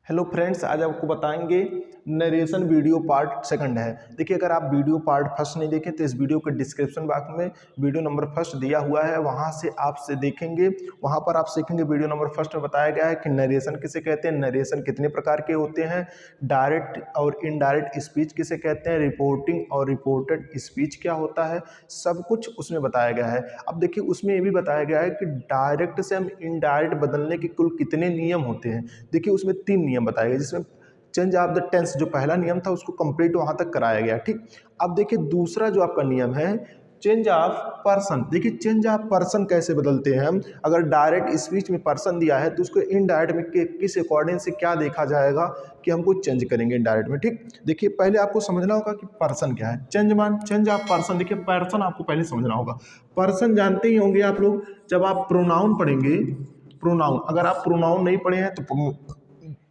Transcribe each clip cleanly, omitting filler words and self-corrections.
Hello friends, आज आपको बताएंगे नरेशन वीडियो पार्ट सेकंड है। देखिए, अगर आप वीडियो पार्ट फर्स्ट नहीं देखें तो इस वीडियो के डिस्क्रिप्शन बॉक्स में वीडियो नंबर फर्स्ट दिया हुआ है, वहां से आप से देखेंगे। वहां पर आप सीखेंगे वीडियो नंबर फर्स्ट में बताया गया है कि नरेशन किसे कहते हैं, नरेशन कितने प्रकार के होते हैं, डायरेक्ट और इनडायरेक्ट स्पीच किसे कहते हैं, रिपोर्टिंग और रिपोर्टेड स्पीच क्या होता है, सब कुछ उसमें बताया गया है। अब देखिए, उसमें ये भी बताया गया है कि डायरेक्ट से हम इनडायरेक्ट बदलने के कुल कितने नियम होते हैं। देखिए, उसमें 3 नियम बताए गए, जिसमें चेंज ऑफ द टेंस जो पहला नियम था उसको कंप्लीट वहां तक कराया गया। ठीक, अब देखिए दूसरा जो आपका नियम है चेंज ऑफ पर्सन। देखिए, चेंज ऑफ पर्सन कैसे बदलते हैं हम। अगर डायरेक्ट स्पीच में पर्सन दिया है तो उसको इनडायरेक्ट में किस अकॉर्डिंग से क्या देखा जाएगा कि हमको चेंज करेंगे इनडायरेक्ट में। ठीक, देखिए पहले आपको समझना होगा कि पर्सन क्या है। चेंज ऑफ पर्सन, देखिए पर्सन आपको पहले समझना होगा। पर्सन जानते ही होंगे आप लोग, जब आप प्रोनाउन पढ़ेंगे, प्रोनाउन, अगर आप प्रोनाउन नहीं पढ़े हैं तो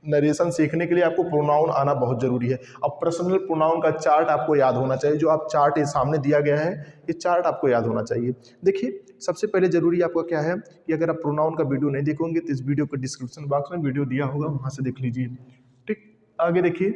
नरेशन सीखने के लिए आपको प्रोनाउन आना बहुत जरूरी है। अब पर्सनल प्रोनाउन का चार्ट आपको याद होना चाहिए, जो आप चार्ट सामने दिया गया है, ये चार्ट आपको याद होना चाहिए। देखिए, सबसे पहले जरूरी आपका क्या है कि अगर आप प्रोनाउन का वीडियो नहीं देखोगे तो इस वीडियो के डिस्क्रिप्शन बॉक्स में वीडियो दिया होगा, वहां से देख लीजिए। ठीक, आगे देखिए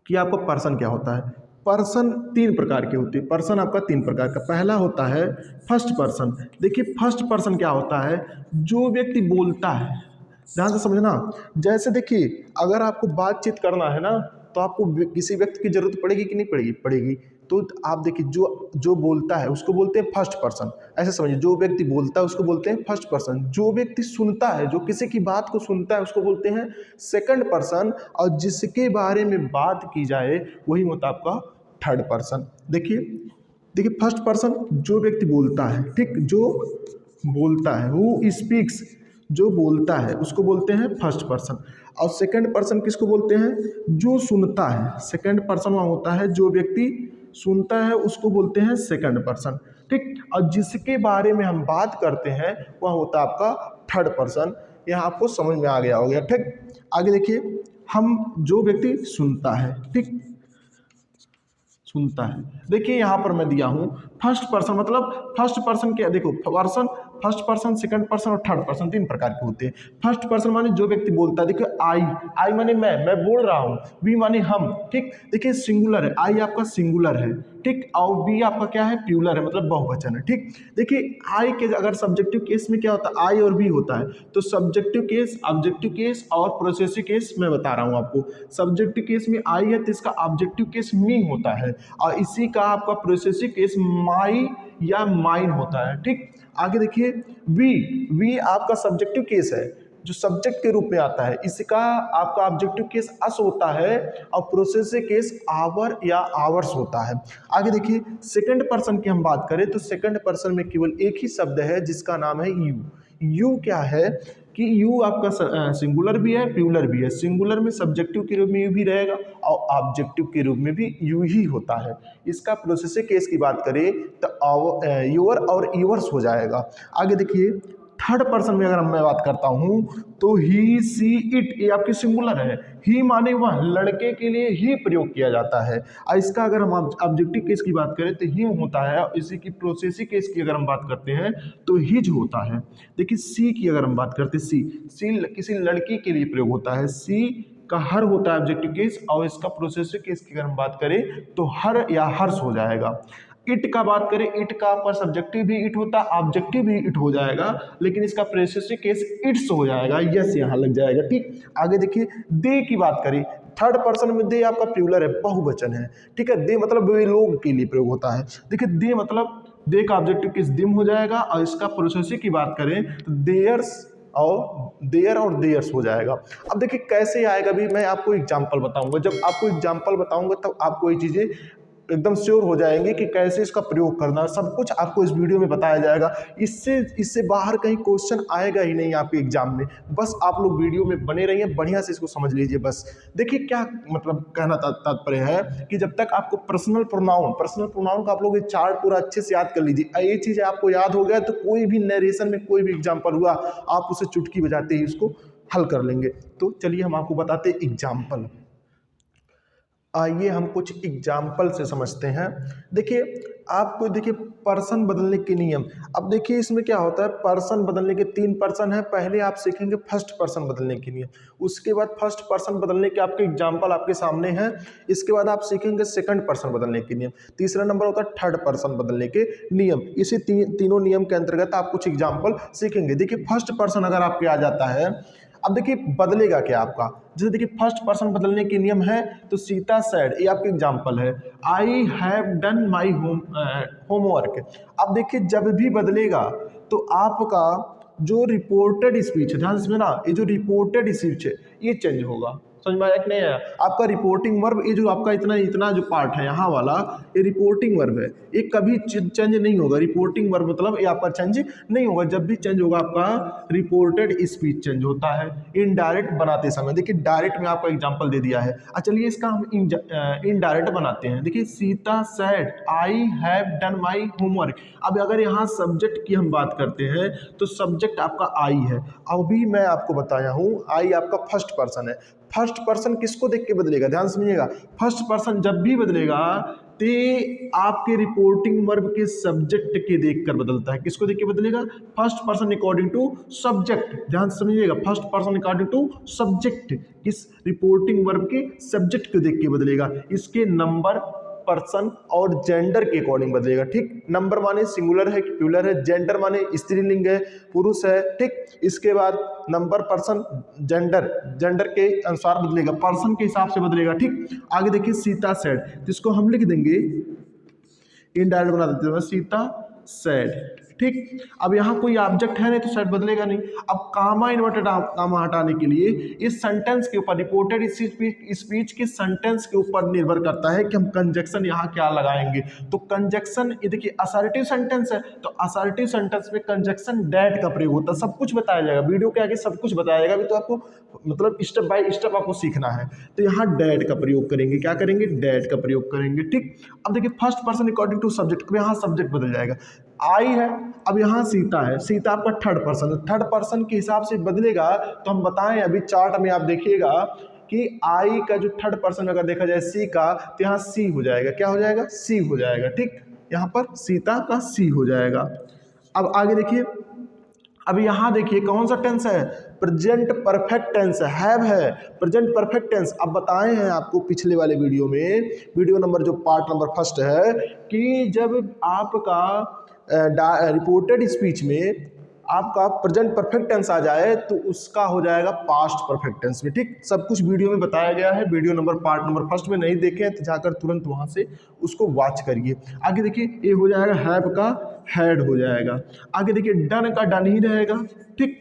कि आपका पर्सन क्या होता है। पर्सन 3 प्रकार के होते हैं। पर्सन आपका 3 प्रकार का, पहला होता है फर्स्ट पर्सन। देखिए, फर्स्ट पर्सन क्या होता है, जो व्यक्ति बोलता है, ध्यान से समझना। जैसे देखिए, अगर आपको बातचीत करना है ना तो आपको किसी व्यक्ति की जरूरत पड़ेगी कि नहीं पड़ेगी, पड़ेगी। तो आप देखिए, जो जो बोलता है उसको बोलते हैं फर्स्ट पर्सन। ऐसे समझिए, जो व्यक्ति बोलता है उसको बोलते हैं फर्स्ट पर्सन। जो व्यक्ति सुनता है, जो किसी की बात को सुनता है, उसको बोलते हैं सेकंड पर्सन। और जिसके बारे में बात की जाए वही होता है आपका थर्ड पर्सन। देखिए देखिए, फर्स्ट पर्सन जो व्यक्ति बोलता है, ठीक, जो बोलता है, हु स्पीक्स, जो बोलता है उसको बोलते हैं फर्स्ट पर्सन। और सेकंड पर्सन किसको बोलते हैं, जो सुनता है। सेकंड पर्सन वहाँ होता है जो व्यक्ति सुनता है, उसको बोलते हैं सेकंड पर्सन। ठीक, और जिसके बारे में हम बात करते हैं वह होता है आपका थर्ड पर्सन। यहाँ आपको समझ में आ गया हो गया। ठीक, आगे देखिए, हम जो व्यक्ति सुनता है, ठीक, सुनता है। देखिए, यहाँ पर मैं दिया हूँ फर्स्ट पर्सन, मतलब फर्स्ट पर्सन क्या, देखो person, first person, second person और थर्ड पर्सन 3 प्रकार के होते हैं। फर्स्ट पर्सन माने जो व्यक्ति बोलता है। देखिए, आई माने मैं बोल रहा हूँ। वी माने हम। ठीक, देखिए सिंगुलर है, आई आपका सिंगुलर है। ठीक, और वी आपका क्या है, प्लूरल है, मतलब बहुवचन है। ठीक, देखिए आई के अगर सब्जेक्टिव केस में क्या होता है, आई और वी होता है, तो सब्जेक्टिव केस, ऑब्जेक्टिव केस और प्रोसेसिव केस मैं बता रहा हूँ आपको। सब्जेक्टिव केस में आई है तो इसका ऑब्जेक्टिव केस मी होता है, और इसी का आपका प्रोसेसिव केस माई या माइन होता है। ठीक, आगे देखिए, वी आपका सब्जेक्टिव केस है, जो सब्जेक्ट के रूप में आता है, इसका आपका ऑब्जेक्टिव केस अस होता है, और प्रोसेसिव केस आवर या आवर्स होता है। आगे देखिए, सेकंड पर्सन की हम बात करें तो सेकंड पर्सन में केवल एक ही शब्द है जिसका नाम है यू। यू क्या है कि यू आपका सिंगुलर भी है, प्लूरल भी है। सिंगुलर में सब्जेक्टिव के रूप में यू भी रहेगा और ऑब्जेक्टिव के रूप में भी यू ही होता है। इसका प्रोसेसिव केस की बात करें तो योर और यूवर्स हो जाएगा। आगे देखिए, थर्ड पर्सन में अगर मैं बात करता हूं तो ही, सी, इट, ये आपकी सिंगुलर है। ही माने वह, लड़के के लिए ही प्रयोग किया जाता है। और इसका अगर हम ऑब्जेक्टिव केस की बात करें तो हिम होता है, और इसी की प्रोसेसिव केस की अगर हम बात करते हैं तो हिज होता है। देखिए, सी की अगर हम बात करते हैं, सी किसी लड़की के लिए प्रयोग होता है। सी का हर होता है ऑब्जेक्टिव केस, और इसका प्रोसेसिव केस की अगर हम बात करें तो हर या हर्ष हो जाएगा। इट का बात करें, इट का आपका सब्जेक्टिव भी इट होता है, ऑब्जेक्टिव भी इट हो जाएगा, लेकिन इसका प्रोसेसिव केस इट्स हो जाएगा, यस यहाँ लग जाएगा। ठीक, आगे देखिए, दे की बात करें, थर्ड पर्सन में दे आपका प्लूरल है, बहुवचन है। ठीक है, दे मतलब वे लोग के लिए प्रयोग होता है। देखिए, दे मतलब दे का ऑब्जेक्टिव केस दिम हो जाएगा, और इसका प्रोसेसिव की बात करें तो देयर्स और देयर्स हो जाएगा। अब देखिए कैसे आएगा भी, मैं आपको एग्जांपल बताऊंगा। जब आपको एग्जांपल बताऊंगा तब आपको ये चीजें एकदम श्योर हो जाएंगे कि कैसे इसका प्रयोग करना, सब कुछ आपको इस वीडियो में बताया जाएगा। इससे बाहर कहीं क्वेश्चन आएगा ही नहीं आपके एग्जाम में। बस आप लोग वीडियो में बने रहिए, बढ़िया से इसको समझ लीजिए। बस देखिए क्या मतलब कहना तात्पर्य है कि जब तक आपको पर्सनल प्रोनाउन का आप लोग ये चार्ट पूरा अच्छे से याद कर लीजिए। ये चीज़ आपको याद हो गया तो कोई भी नरेशन में कोई भी एग्जाम्पल हुआ आप उसे चुटकी बजाते ही उसको हल कर लेंगे। तो चलिए हम आपको बताते एग्जाम्पल। आइए हम कुछ एग्जाम्पल से समझते हैं। देखिए आपको देखिए पर्सन बदलने के नियम। अब देखिए इसमें क्या होता है, पर्सन बदलने के 3 पर्सन है। पहले आप सीखेंगे फर्स्ट पर्सन बदलने के नियम, उसके बाद फर्स्ट पर्सन बदलने के आपके एग्जाम्पल आपके सामने हैं। इसके बाद आप सीखेंगे सेकंड पर्सन बदलने के नियम। तीसरा नंबर होता है थर्ड पर्सन बदलने के नियम। इसी तीनों नियम के अंतर्गत आप कुछ एग्जाम्पल सीखेंगे। देखिए फर्स्ट पर्सन अगर आपके आ जाता है, अब देखिए बदलेगा क्या आपका। जैसे देखिए फर्स्ट पर्सन बदलने के नियम है, तो सीता सेड, ये आपके एग्जाम्पल है, I have done my homework. अब देखिए जब भी बदलेगा तो आपका जो रिपोर्टेड स्पीच है, ध्यान से ना, ये जो रिपोर्टेड स्पीच है ये चेंज होगा। समझ में आया कि नहीं आया? आपका रिपोर्टिंग वर्ब, ये जो आपका इतना इतना जो पार्ट है यहाँ वाला, ये रिपोर्टिंग वर्ब है, ये कभी चेंज नहीं होगा। रिपोर्टिंग वर्ब मतलब ये आपका चेंज नहीं होगा। जब भी चेंज होगा आपका रिपोर्टेड स्पीच चेंज होता है इनडायरेक्ट बनाते समय। देखिए डायरेक्ट में आपका एग्जांपल दे दिया है। चलिए इसका हम इनडायरेक्ट बनाते हैं। देखिए Sita said I have done my homework. अब अगर यहाँ सब्जेक्ट की हम बात करते हैं तो सब्जेक्ट आपका आई है। अभी मैं आपको बताया हूँ आई आपका फर्स्ट पर्सन है। फर्स्ट पर्सन किसको देख के बदलेगा, ध्यान समझिएगा। फर्स्ट पर्सन जब भी बदलेगा तो आपके रिपोर्टिंग वर्ब के सब्जेक्ट के देखकर बदलता है। किसको देख के बदलेगा? First person according to subject. ध्यान समझिएगा, first person according to subject, किस रिपोर्टिंग वर्ब के सब्जेक्ट को देख के बदलेगा। इसके नंबर, पर्सन और जेंडर के अकॉर्डिंग बदलेगा। ठीक, नंबर माने सिंगुलर है कि प्लूरल है, जेंडर माने स्त्रीलिंग है, पुरुष है। ठीक, इसके बाद नंबर, पर्सन, जेंडर, जेंडर के अनुसार बदलेगा, पर्सन के हिसाब से बदलेगा। ठीक, आगे देखिए सीता सेड, जिसको हम लिख देंगे इनडायरेक्ट बना देते हैं, सीता सेड। ठीक, अब यहाँ कोई ऑब्जेक्ट है नहीं तो सेट बदलेगा नहीं। अब कामा इन्वर्टेड कामा हटाने के लिए इस सेंटेंस के ऊपर, रिपोर्टेड स्पीच के सेंटेंस के ऊपर निर्भर करता है कि हम कंजक्शन यहाँ क्या लगाएंगे। तो कंजक्शन, ये देखिए असर्टिव सेंटेंस है तो असर्टिव सेंटेंस में कंजक्शन डैट का प्रयोग होता है। सब कुछ बताया जाएगा, वीडियो के आगे सब कुछ बताया जाएगा। अभी तो आपको मतलब स्टेप बाय स्टेप आपको सीखना है। तो यहाँ डैट का प्रयोग करेंगे, क्या करेंगे? डैट का प्रयोग करेंगे। ठीक, अब देखिए first person according to subject, अब यहाँ सब्जेक्ट बदल जाएगा। आई है, अब यहाँ सीता है, सीता आपका थर्ड पर्सन है, थर्ड पर्सन के हिसाब से बदलेगा। तो हम बताएं अभी चार्ट में आप देखिएगा कि आई का जो थर्ड पर्सन अगर देखा जाए सी का, तो यहाँ सी हो जाएगा। क्या हो जाएगा? सी हो जाएगा। ठीक, यहाँ पर सीता का सी हो जाएगा। अब आगे देखिए, अब यहाँ देखिए कौन सा टेंस है? प्रेजेंट परफेक्ट टेंस है प्रेजेंट परफेक्ट टेंस। अब बताए हैं आपको पिछले वाले वीडियो में, वीडियो नंबर जो पार्ट नंबर फर्स्ट है, कि जब आपका रिपोर्टेड स्पीच में आपका प्रेजेंट परफेक्ट टेंस आ जाए तो उसका हो जाएगा पास्ट परफेक्ट टेंस में। ठीक, सब कुछ वीडियो में बताया गया है। Video number part number first में नहीं देखे तो जाकर तुरंत वहां से उसको वॉच करिए। आगे देखिए ये हो जाएगा हैव का हैड हो जाएगा। आगे देखिए डन का डन ही रहेगा। ठीक,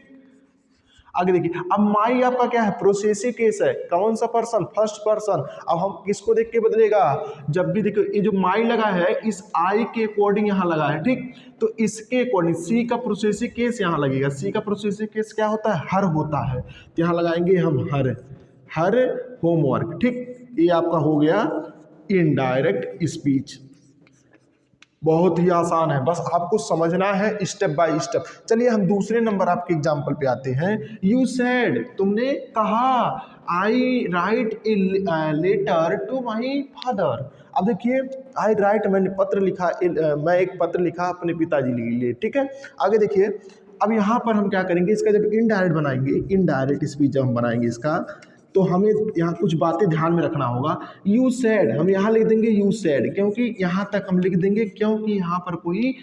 आगे देखिए अब माई आपका क्या है? प्रोसेसिव केस है। कौन सा पर्सन? First person. अब हम किसको देख के बदलेगा? जब भी देखो ये जो माई लगा है इस आई के अकॉर्डिंग यहाँ लगा है। ठीक, तो इसके अकॉर्डिंग सी का प्रोसेसिव केस यहाँ लगेगा। सी का प्रोसेसिव केस क्या होता है? हर होता है, तो यहाँ लगाएंगे हम हर होमवर्क। ठीक, ये आपका हो गया इनडायरेक्ट स्पीच। बहुत ही आसान है, बस आपको समझना है स्टेप बाय स्टेप। चलिए हम दूसरे नंबर आपके एग्जाम्पल पे आते हैं। यू सेड, तुमने कहा, I write a letter to my father. अब देखिए आई राइट, मैंने पत्र लिखा, मैं एक पत्र लिखा अपने पिताजी के लिए। ठीक है, आगे देखिए अब यहाँ पर हम क्या करेंगे, इसका जब इनडायरेक्ट बनाएंगे, इनडायरेक्ट स्पीच जब हम बनाएंगे इसका, तो हमें यहाँ कुछ बातें ध्यान में रखना होगा। यू सेड, हम यहाँ लिख देंगे यू सेड, क्योंकि यहाँ तक हम लिख देंगे क्योंकि यहाँ पर कोई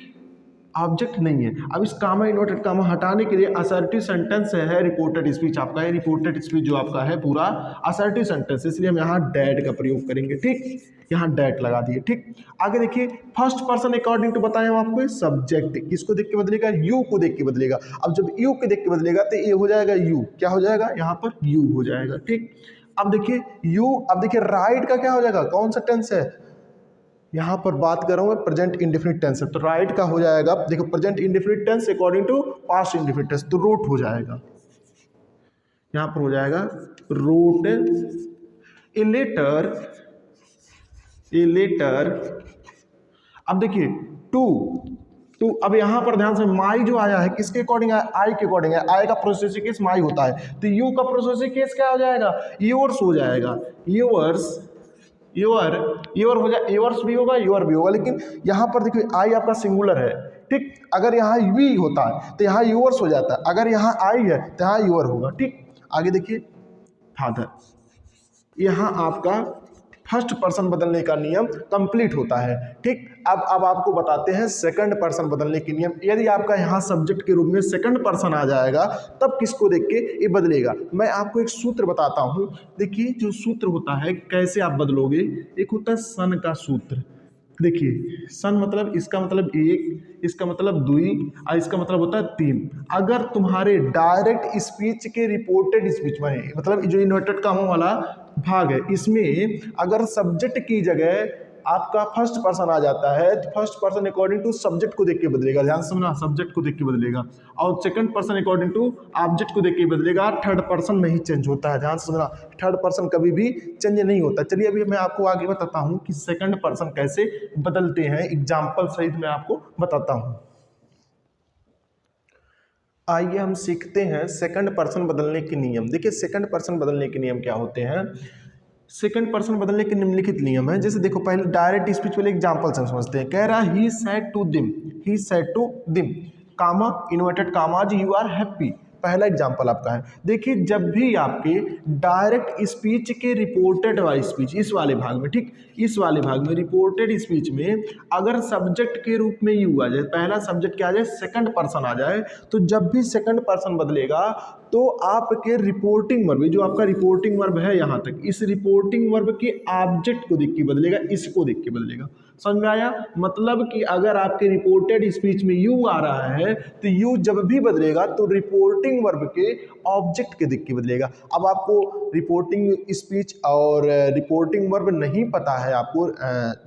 ऑब्जेक्ट नहीं है। अब इस कामा इन्वर्टेड कामा हटाने के लिए असर्टिव सेंटेंस है रिपोर्टेड स्पीच आपका है। रिपोर्टेड स्पीच जो आपका है पूरा असर्टिव सेंटेंस, इसलिए हम यहाँ डैट का प्रयोग करेंगे। ठीक, यहाँ डैट लगा दिए। ठीक, आगे देखिए फर्स्ट पर्सन अकॉर्डिंग टू बताएं आपको सब्जेक्ट किसको देख के बदलेगा? यू को देख के बदलेगा। अब जब यू को देख के बदलेगा तो ये हो जाएगा यू, क्या हो जाएगा? यहाँ पर यू हो जाएगा। ठीक, अब देखिए यू, अब देखिए राइट का क्या हो जाएगा? कौन सा टेंस है? यहाँ पर बात कर रहा हूँ मैं, प्रेजेंट इंडेफिनिट टेंस है, तो राइट का हो जाएगा, देखो present indefinite tense according to past indefinite tense, तो रोट हो जाएगा। यहाँ पर हो जाएगा wrote a letter, a letter. अब देखिए टू, अब यहाँ पर ध्यान से माई जो आया है किसके अकॉर्डिंग है? आई के अकॉर्डिंग है। आई का प्रोसेसिव केस माई होता है, तो यू का प्रोसेसिव केस क्या हो जाएगा? योर्स हो जाएगा। योर्स योर, योर हो जाए, योर्स भी होगा, योर भी होगा, लेकिन यहाँ पर देखिए आई आपका सिंगुलर है, ठीक। अगर यहाँ वी होता है तो यहाँ योर्स हो जाता है, अगर यहाँ आई है तो यहाँ योर होगा, ठीक। आगे देखिए फादर, यहाँ आपका फर्स्ट पर्सन बदलने का नियम कंप्लीट होता है, ठीक। अब आपको बताते हैं सेकंड पर्सन बदलने के नियम। यदि आपका यहाँ सब्जेक्ट के रूप में सेकंड पर्सन आ जाएगा तब किसको देख के ये बदलेगा। मैं आपको एक सूत्र बताता हूँ, देखिए जो सूत्र होता है कैसे आप बदलोगे। एक होता है सन का सूत्र, देखिए सन मतलब इसका मतलब एक, इसका मतलब दुई और इसका मतलब होता है तीन। अगर तुम्हारे डायरेक्ट स्पीच के रिपोर्टेड स्पीच में, मतलब जो इन्वर्टेड कामों वाला भाग है, इसमें अगर सब्जेक्ट की जगह आपका फर्स्ट पर्सन आ जाता है तो first person according to subject को देख के बदलेगा, ध्यान समझना, सब्जेक्ट को देख के बदलेगा। और second person according to object को देख के बदलेगा। थर्ड पर्सन नहीं चेंज होता है, ध्यान समझना, थर्ड पर्सन कभी भी चेंज नहीं होता। चलिए अभी मैं आपको आगे बताता हूँ कि सेकंड पर्सन कैसे बदलते हैं, एग्जाम्पल सहित मैं आपको बताता हूँ। आइए हम सीखते हैं सेकंड पर्सन बदलने के नियम। देखिए सेकंड पर्सन बदलने के नियम क्या होते हैं। सेकंड पर्सन बदलने के निम्नलिखित नियम है। जैसे देखो पहले डायरेक्ट स्पीच वाले एग्जांपल से समझते हैं। कह रहा ही सेड टू दिम, ही said to them, comma inverted commas you are happy, पहला एग्जाम्पल आपका है। देखिए जब भी आपके डायरेक्ट स्पीच के रिपोर्टेड वाली स्पीच, इस वाले भाग में, ठीक, इस वाले भाग में रिपोर्टेड स्पीच में अगर सब्जेक्ट के रूप में यू आ जाए, पहला सब्जेक्ट क्या आ जाए, सेकंड पर्सन आ जाए, तो जब भी सेकंड पर्सन बदलेगा तो आपके रिपोर्टिंग वर्ब, जो आपका रिपोर्टिंग वर्ब है यहाँ तक, इस रिपोर्टिंग वर्ब के ऑब्जेक्ट को देख के बदलेगा, इसको देख के बदलेगा। समझ में आया। मतलब कि अगर आपके रिपोर्टेड स्पीच में यू आ रहा है तो यू जब भी बदलेगा तो रिपोर्टिंग वर्ब के ऑब्जेक्ट के देख के बदलेगा। अब आपको रिपोर्टिंग स्पीच और रिपोर्टिंग वर्ब नहीं पता है, आपको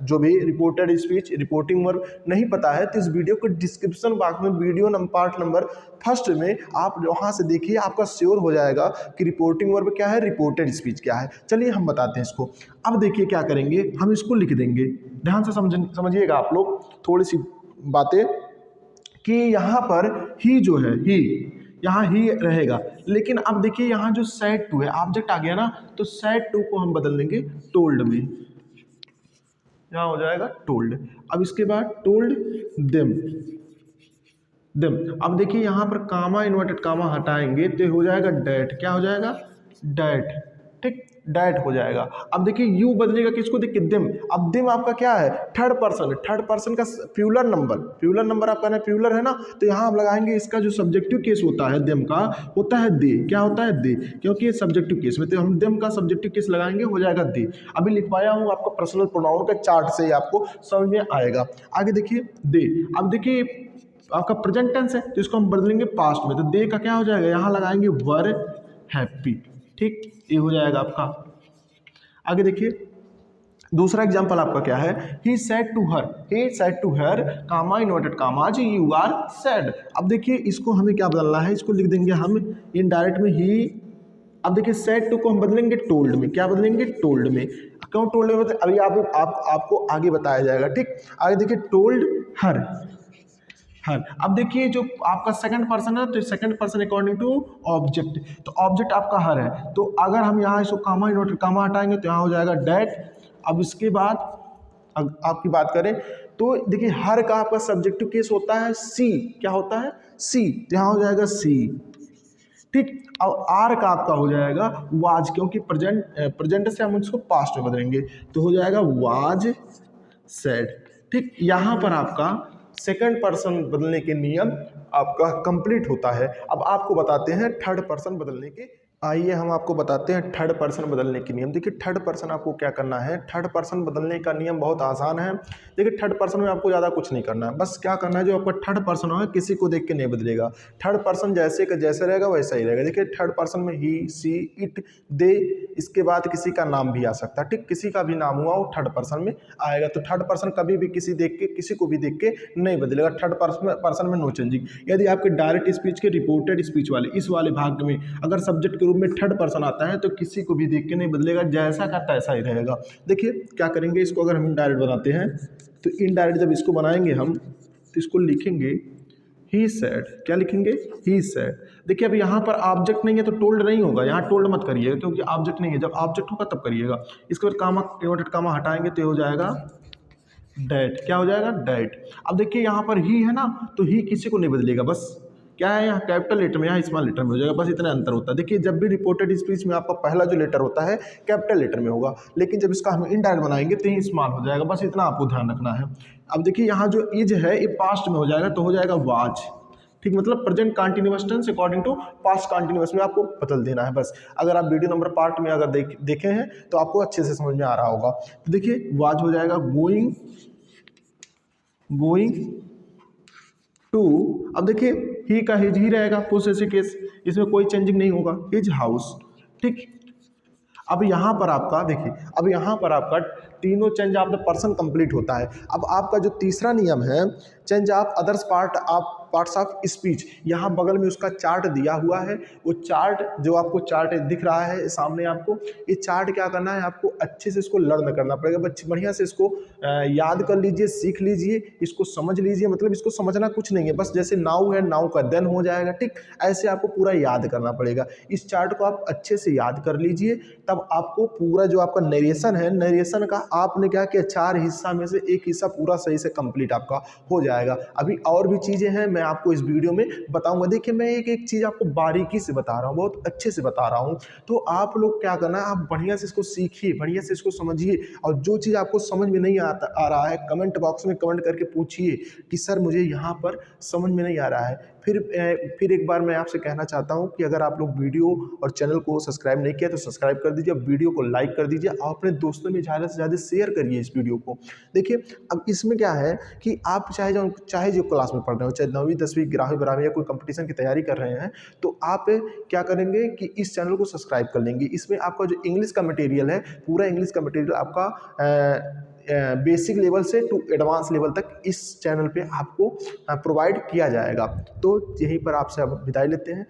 जो भी रिपोर्टेड स्पीच रिपोर्टिंग वर्ब नहीं पता है तो इस वीडियो को डिस्क्रिप्शन बॉक्स में वीडियो पार्ट नंबर फर्स्ट में आप वहाँ से देखिए, आपका श्योर हो जाएगा कि रिपोर्टिंग वर्ब क्या है, रिपोर्टेड स्पीच क्या है। चलिए हम बताते हैं इसको। अब देखिए क्या करेंगे, हम इसको लिख देंगे, ध्यान से समझिएगा आप लोग थोड़ी सी बातें, कि यहाँ पर ही जो है, ही यहाँ ही रहेगा, लेकिन अब देखिए यहाँ जो सेड टू है, ऑब्जेक्ट आ गया ना, तो सेड टू को हम बदल देंगे टोल्ड में, यहाँ हो जाएगा टोल्ड। अब इसके बाद टोल्ड देम, देम। अब देखिए यहाँ पर कामा इन्वर्टेड कामा हटाएंगे तो हो जाएगा डैट, क्या हो जाएगा, डैट, ठीक, डैट हो जाएगा। अब देखिए यू बदलेगा किसको देख के, दिम। अब दिम आपका क्या है, थर्ड पर्सन, थर्ड पर्सन का प्यूलर नंबर, प्यूलर नंबर आपका ना प्यूलर है ना, तो यहाँ हम लगाएंगे इसका जो सब्जेक्टिव केस होता है दिम का, होता है दे, क्या होता है दे, क्योंकि ये सब्जेक्टिव केस में, तो हम दिम का सब्जेक्टिव केस लगाएंगे, हो जाएगा दे। अभी लिखवाया हूँ आपको पर्सनल प्रोनाउन का चार्ट से ही आपको समझ में आएगा। आगे देखिए दे, अब देखिए आपका प्रेजेंट टेंस है तो इसको हम बदलेंगे पास्ट में, तो दे का क्या हो जाएगा, यहाँ लगाएंगे वर हैप्पी, ठीक, ये हो जाएगा आपका। आगे देखिए दूसरा एग्जांपल आपका क्या है, he said to her, he said to her comma inverted commas you are sad. अब देखिए इसको हमें क्या बदलना है, इसको लिख देंगे हम इनडायरेक्ट में ही। अब देखिए सेड टू को हम बदलेंगे टोल्ड में, क्या बदलेंगे, टोल्ड में। क्यों टोल्ड में बदले, अभी आपको आगे बताया जाएगा, ठीक। आगे देखिए टोल्ड हर, हर। अब देखिए जो आपका सेकंड पर्सन है तो second person according to object, तो ऑब्जेक्ट आपका हर है, तो अगर हम यहाँ इसको कामा इन्वर्टेड कामा हटाएंगे तो यहाँ हो जाएगा डैट। अब इसके बाद आपकी बात करें तो देखिए हर का आपका सब्जेक्टिव केस होता है सी, क्या होता है, सी, तो यहाँ हो जाएगा सी, ठीक। और आर का आपका हो जाएगा वाज, क्योंकि प्रेजेंट से हम इसको पास्ट में बदलेंगे तो हो जाएगा वाज सेड, ठीक। यहाँ पर आपका सेकंड पर्सन बदलने के नियम आपका कंप्लीट होता है। अब आपको बताते हैं थर्ड पर्सन बदलने के, आइए हम आपको बताते हैं थर्ड पर्सन बदलने के नियम। देखिए थर्ड पर्सन आपको क्या करना है, थर्ड पर्सन बदलने का नियम बहुत आसान है। देखिए थर्ड पर्सन में आपको ज़्यादा कुछ नहीं करना है, बस क्या करना है, जो आपका थर्ड पर्सन हो किसी को देख के नहीं बदलेगा, थर्ड पर्सन जैसे का जैसे रहेगा वैसा ही रहेगा। देखिए थर्ड पर्सन में ही, सी, इट, दे, इसके बाद किसी का नाम भी आ सकता है, ठीक, किसी का भी नाम हुआ वो थर्ड पर्सन में आएगा। तो थर्ड पर्सन कभी भी किसी को भी देख के नहीं बदलेगा, थर्ड पर्सन में नो चेंजिंग। यदि आपके डायरेक्ट स्पीच के रिपोर्टेड स्पीच वाले इस वाले भाग में अगर सब्जेक्ट के में थर्ड पर्सन आता है तो किसी को भी देख के नहीं बदलेगा, जैसा का तैसा ही रहेगा। देखिए क्या करेंगे, इसको अगर हम इनडायरेक्ट बनाते हैं तो इनडायरेक्ट जब इसको बनाएंगे हम तो इसको लिखेंगे ही सेड, क्या लिखेंगे, ही सेड। देखिए अब यहाँ पर ऑब्जेक्ट नहीं है तो टोल्ड नहीं होगा, यहाँ टोल्ड मत करिएगा क्योंकि ऑब्जेक्ट नहीं है, जब ऑब्जेक्ट होगा तब करिएगा। इसके बाद कामा, इन्वर्टेड कामा हटाएंगे तो हो जाएगा डैट, क्या हो जाएगा, डैट। अब देखिए यहाँ पर ही है ना, तो ही किसी को नहीं बदलेगा, बस क्या है यहाँ कैपिटल लेटर में, यहाँ स्मॉल लेटर में हो जाएगा, बस इतना अंतर होता है। देखिए जब भी रिपोर्टेड स्पीच में आपका पहला जो लेटर होता है कैपिटल लेटर में होगा, लेकिन जब इसका हम इनडायरेक्ट बनाएंगे तो ही स्मॉल हो जाएगा, बस इतना आपको ध्यान रखना है। अब देखिए यहाँ जो इज है ये पास्ट में हो जाएगा तो हो जाएगा वाज, ठीक, मतलब present continuous tense according to past continuous में आपको बदल देना है बस। अगर आप वीडियो नंबर पार्ट में अगर देखे हैं तो आपको अच्छे से समझ में आ रहा होगा। तो देखिए वाज हो जाएगा गोइंग, गोइंग टू। अब देखिए ही का हिज ही रहेगा पोसेसिव केस, इसमें कोई चेंजिंग नहीं होगा, हिज हाउस, ठीक। अब यहाँ पर आपका देखिए, अब यहाँ पर आपका तीनों change of the person complete होता है। अब आपका जो तीसरा नियम है change of others parts of speech, यहाँ बगल में उसका चार्ट दिया हुआ है, वो चार्ट जो आपको चार्ट दिख रहा है सामने आपको, ये चार्ट क्या करना है आपको अच्छे से इसको लर्न करना पड़ेगा, बच्चे बढ़िया से इसको याद कर लीजिए, सीख लीजिए, इसको समझ लीजिए। मतलब इसको समझना कुछ नहीं है, बस जैसे नाउ है नाउ का देन हो जाएगा, ठीक, ऐसे आपको पूरा याद करना पड़ेगा। इस चार्ट को आप अच्छे से याद कर लीजिए, तब आपको पूरा जो आपका नरेशन है, नरेशन का आपने क्या किया, 4 हिस्सा में से एक हिस्सा पूरा सही से कंप्लीट आपका हो जाएगा। अभी और भी चीज़ें हैं मैं आपको इस वीडियो में बताऊंगा। देखिए मैं एक एक चीज़ आपको बारीकी से बता रहा हूँ, बहुत अच्छे से बता रहा हूँ, तो आप लोग क्या करना है, आप बढ़िया से इसको सीखिए, बढ़िया से इसको समझिए, और जो चीज़ आपको समझ में नहीं आ रहा है कमेंट बॉक्स में कमेंट करके पूछिए कि सर मुझे यहाँ पर समझ में नहीं आ रहा है। फिर एक बार मैं आपसे कहना चाहता हूँ कि अगर आप लोग वीडियो और चैनल को सब्सक्राइब नहीं किया तो सब्सक्राइब कर दीजिए, वीडियो को लाइक कर दीजिए और अपने दोस्तों में ज़्यादा से ज़्यादा शेयर करिए इस वीडियो को। देखिए अब इसमें क्या है कि आप चाहे जो क्लास में पढ़ रहे हो, चाहे 9वीं 10वीं 11वीं 12वीं या कोई कंपटीशन की तैयारी कर रहे हैं, तो आप क्या करेंगे कि इस चैनल को सब्सक्राइब कर लेंगे। इसमें आपका जो इंग्लिश का मटेरियल है, पूरा इंग्लिश का मटेरियल आपका बेसिक लेवल से टू एडवांस लेवल तक इस चैनल पे आपको प्रोवाइड किया जाएगा। तो यहीं पर आपसे अब विदाई लेते हैं।